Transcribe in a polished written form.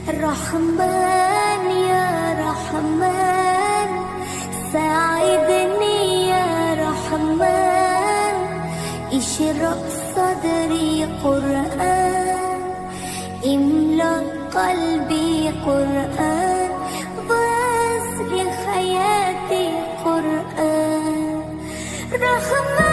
رحمن يا رحمن ساعدني يا رحمن اشرح صدري قرآن املأ قلبي قرآن واسع حياتي قرآن رحمن